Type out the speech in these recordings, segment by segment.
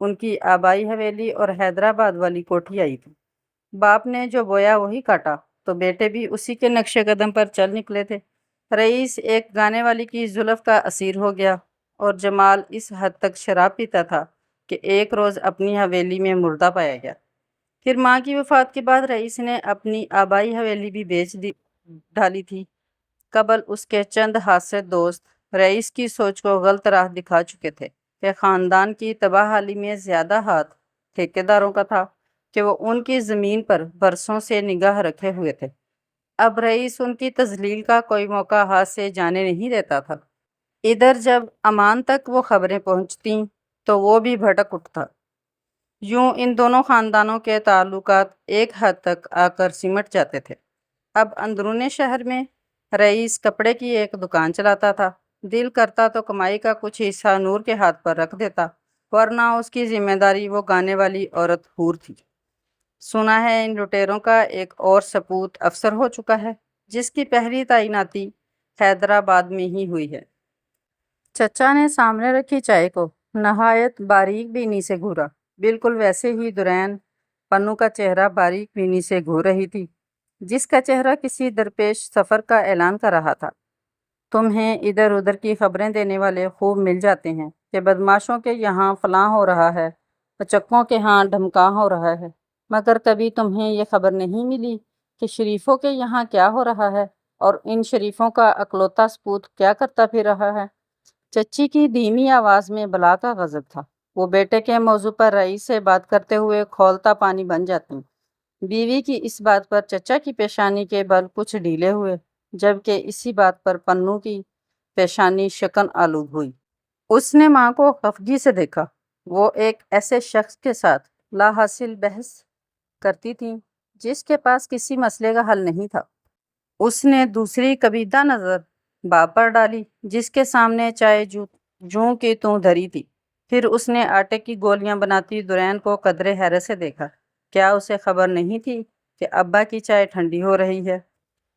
ان کی آبائی حویلی اور حیدرآباد والی کوٹھی آئی تھی۔ باپ نے جو بویا وہی کاٹا، تو بیٹے بھی اسی کے نقش قدم پر چل نکلے تھے۔ رئیس ایک گانے والی کی زلف کا اسیر ہو گیا، اور جمال اس حد تک شراب پیتا تھا کہ ایک روز اپنی حویلی میں مردہ پایا گیا۔ پھر ماں کی وفات کے بعد رئیس نے اپنی آبائی حویلی بھی بیچ ڈالی تھی۔ قبل اس کے چند حاسد دوست رئیس کی سوچ کو غلط راہ دکھا چکے تھے کہ خاندان کی تباہ حالی میں زیادہ ہاتھ ٹھیکیداروں کا تھا کہ وہ ان کی زمین پر برسوں سے نگاہ رکھے ہوئے تھے۔ اب رئیس ان کی تذلیل کا کوئی موقع ہاتھ سے جانے نہیں دیتا تھا۔ ادھر جب امان تک وہ خبریں پہنچتیں تو وہ بھی بھڑک اٹھتا۔ یوں ان دونوں خاندانوں کے تعلقات ایک حد تک آ کر سمٹ جاتے تھے۔ اب اندرون شہر میں رئیس کپڑے کی ایک دکان چلاتا تھا۔ دل کرتا تو کمائی کا کچھ حصہ نور کے ہاتھ پر رکھ دیتا، ورنہ اس کی ذمہ داری وہ گانے والی عورت حور تھی۔ سنا ہے ان لٹیروں کا ایک اور سپوت افسر ہو چکا ہے، جس کی پہلی تعیناتی حیدرآباد میں ہی ہوئی ہے۔ چچا نے سامنے رکھی چائے کو نہایت باریک بینی سے گھورا۔ بالکل ویسے ہی دورین پنو کا چہرہ باریک بینی سے گھور رہی تھی، جس کا چہرہ کسی درپیش سفر کا اعلان کر رہا تھا۔ تمہیں ادھر ادھر کی خبریں دینے والے خوب مل جاتے ہیں کہ بدماشوں کے یہاں فلاں ہو رہا ہے، پچکوں کے ہاں ڈھمکاں ہو رہا ہے، مگر کبھی تمہیں یہ خبر نہیں ملی کہ شریفوں کے یہاں کیا ہو رہا ہے، اور ان شریفوں کا اکلوتا سپوت کیا کرتا پھر رہا ہے۔ چچی کی دھیمی آواز میں بلا کا غضب تھا۔ وہ بیٹے کے موضوع پر رئیس سے بات کرتے ہوئے کھولتا پانی بن جاتی۔ بیوی کی اس بات پر چچا کی پیشانی کے بل کچھ ڈھیلے ہوئے، جبکہ اسی بات پر پنو کی پیشانی شکن آلود ہوئی۔ اس نے ماں کو خفگی سے دیکھا۔ وہ ایک ایسے شخص کے ساتھ لا حاصل بحث کرتی تھیں جس کے پاس کسی مسئلے کا حل نہیں تھا۔ اس نے دوسری کبیدہ نظر باپ پر ڈالی، جس کے سامنے چائے جوں کی توں دھری تھی۔ پھر اس نے آٹے کی گولیاں بناتی دورین کو قدرے حیرت سے دیکھا۔ کیا اسے خبر نہیں تھی کہ ابا کی چائے ٹھنڈی ہو رہی ہے؟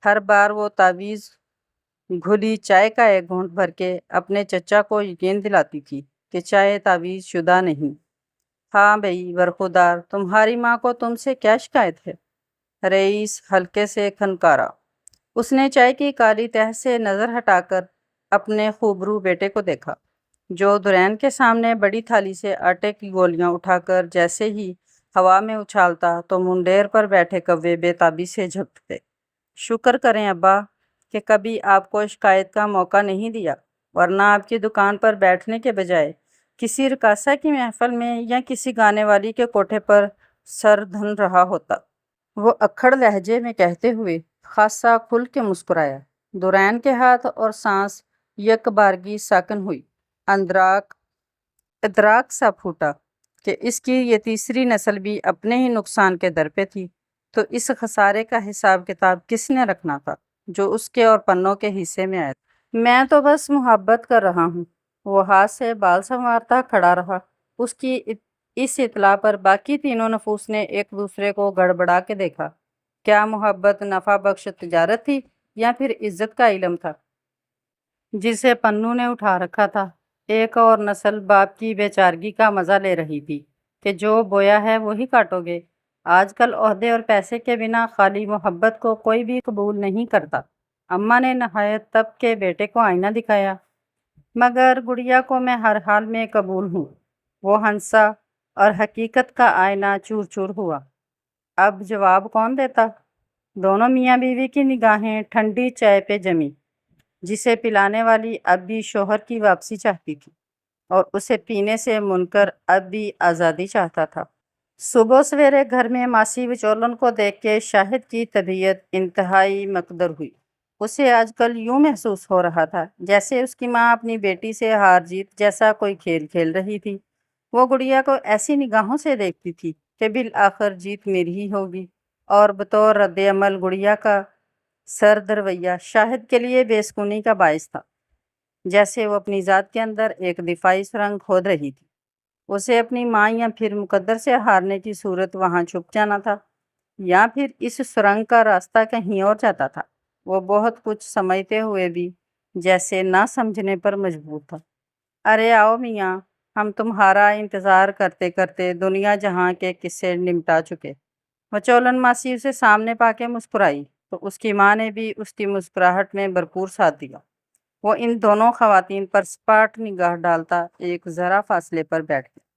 ہر بار وہ تعویذ گھلی چائے کا ایک گھونٹ بھر کے اپنے چچا کو یقین دلاتی تھی کہ چائے تعویذ شدہ نہیں۔ ہاں بھئی برخودار، تمہاری ماں کو تم سے کیا شکایت ہے؟ رئیس ہلکے سے کھنکارا۔ اس نے چائے کی کالی تہ سے نظر ہٹا کر اپنے خوبرو بیٹے کو دیکھا، جو دورین کے سامنے بڑی تھالی سے آٹے کی گولیاں اٹھا کر جیسے ہی ہوا میں اچھالتا تو منڈیر پر بیٹھے کوے بے تابی سے جھپٹتے۔ شکر کریں ابا کہ کبھی آپ کو شکایت کا موقع نہیں دیا، ورنہ آپ کی دکان پر بیٹھنے کے بجائے کسی رقاصہ کی محفل میں یا کسی گانے والی کے کوٹھے پر سر دھن رہا ہوتا۔ وہ اکھڑ لہجے میں کہتے ہوئے خاصا کھل کے مسکرایا۔ دورین کے ہاتھ اور سانس یک بارگی ساکن ہوئی۔ ادراک سا پھوٹا کہ اس کی یہ تیسری نسل بھی اپنے ہی نقصان کے در پہ تھی، تو اس خسارے کا حساب کتاب کس نے رکھنا تھا جو اس کے اور پنوں کے حصے میں آیا تھا؟ میں تو بس محبت کر رہا ہوں۔ وہ ہاتھ سے بال سنوارتا کھڑا رہا۔ اس کی اس اطلاع پر باقی تینوں نفوس نے ایک دوسرے کو گڑبڑا کے دیکھا۔ کیا محبت نفع بخش تجارت تھی یا پھر عزت کا علم تھا جسے پنو نے اٹھا رکھا تھا؟ ایک اور نسل باپ کی بیچارگی کا مزہ لے رہی تھی کہ جو بویا ہے وہی کاٹو گے۔ آج کل عہدے اور پیسے کے بنا خالی محبت کو کوئی بھی قبول نہیں کرتا۔ اماں نے نہایت تب کے بیٹے کو آئینہ دکھایا۔ مگر گڑیا کو میں ہر حال میں قبول ہوں۔ وہ ہنسا اور حقیقت کا آئینہ چور چور ہوا۔ اب جواب کون دیتا؟ دونوں میاں بیوی کی نگاہیں ٹھنڈی چائے پہ جمی، جسے پلانے والی اب بھی شوہر کی واپسی چاہتی تھی، اور اسے پینے سے منکر اب بھی آزادی چاہتا تھا۔ صبح سویرے گھر میں ماسی وچولن کو دیکھ کے شاہد کی طبیعت انتہائی مکدر ہوئی۔ اسے آج کل یوں محسوس ہو رہا تھا جیسے اس کی ماں اپنی بیٹی سے ہار جیت جیسا کوئی کھیل کھیل رہی تھی۔ وہ گڑیا کو ایسی نگاہوں سے دیکھتی تھی کہ بالآخر جیت میری ہی ہوگی، اور بطور رد عمل گڑیا کا سرد رویہ شاہد کے لیے بے سکونی کا باعث تھا، جیسے وہ اپنی ذات کے اندر ایک دفاعی سرنگ کھود رہی تھی۔ اسے اپنی ماں یا پھر مقدر سے ہارنے کی صورت وہاں چھپ جانا تھا، یا پھر اس سرنگ کا راستہ کہیں اور جاتا تھا۔ وہ بہت کچھ سمجھتے ہوئے بھی جیسے نہ سمجھنے پر مجبور تھا۔ ارے آؤ میاں، ہم تمہارا انتظار کرتے کرتے دنیا جہاں کے قصے نمٹا چکے۔ وچولن ماسی اسے سامنے پا کے مسکرائی تو اس کی ماں نے بھی اس کی مسکراہٹ میں بھرپور ساتھ دیا۔ وہ ان دونوں خواتین پر سپاٹ نگاہ ڈالتا ایک ذرا فاصلے پر بیٹھ گیا۔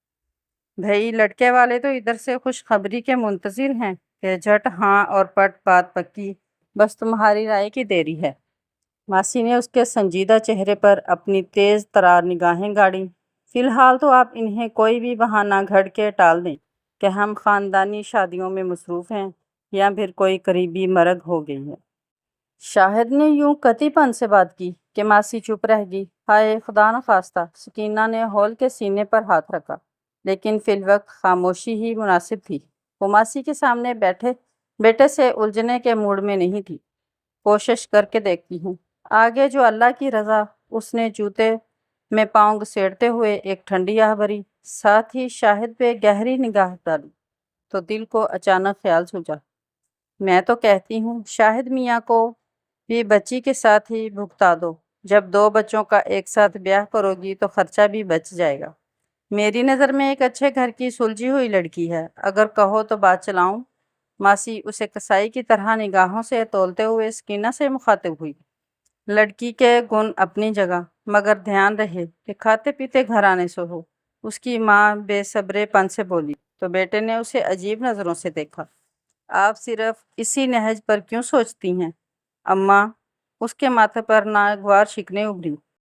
بھئی لڑکے والے تو ادھر سے خوشخبری کے منتظر ہیں کہ جھٹ ہاں اور پٹ بات پکی، بس تمہاری رائے کی دیری ہے۔ ماسی نے اس کے سنجیدہ چہرے پر اپنی تیز ترار نگاہیں گاڑیں۔ فی الحال تو آپ انہیں کوئی بھی بہانہ گھڑ کے ٹال دیں کہ ہم خاندانی شادیوں میں مصروف ہیں یا پھر کوئی قریبی مرگ ہو گئی ہے۔ شاہد نے یوں قطعی پن سے بات کی کہ ماسی چپ رہ گئی۔ ہائے خدا نخواستہ! سکینہ نے ہول کے سینے پر ہاتھ رکھا، لیکن فی الوقت خاموشی ہی مناسب تھی۔ وہ ماسی کے سامنے بیٹے سے الجھنے کے موڈ میں نہیں تھی۔ کوشش کر کے دیکھتی ہوں، آگے جو اللہ کی رضا۔ اس نے جوتے میں پاؤں گھسیٹتے ہوئے ایک ٹھنڈی آہ بھری، ساتھ ہی شاہد پہ گہری نگاہ ڈالی تو دل کو اچانک خیال سوچا۔ میں تو کہتی ہوں شاہد میاں کو بھی بچی کے ساتھ ہی بھگتا دو۔ جب 2 بچوں کا ایک ساتھ بیاہ کرو گی تو خرچہ بھی بچ جائے گا۔ میری نظر میں ایک اچھے گھر کی سلجھی ہوئی لڑکی ہے، اگر کہو تو بات چلاؤں۔ ماسی اسے کسائی کی طرح نگاہوں سے تولتے ہوئے سکینہ سے مخاطب ہوئی۔ لڑکی کے گن اپنی جگہ، مگر دھیان رہے کہ کھاتے پیتے گھرانے سے ہو۔ اس کی ماں بے صبرے پن سے بولی تو بیٹے نے اسے عجیب نظروں سے دیکھا۔ آپ صرف اسی نہج پر کیوں سوچتی ہیں اماں؟ اس کے ماتھے پر ناگوار شکنیں ابھری۔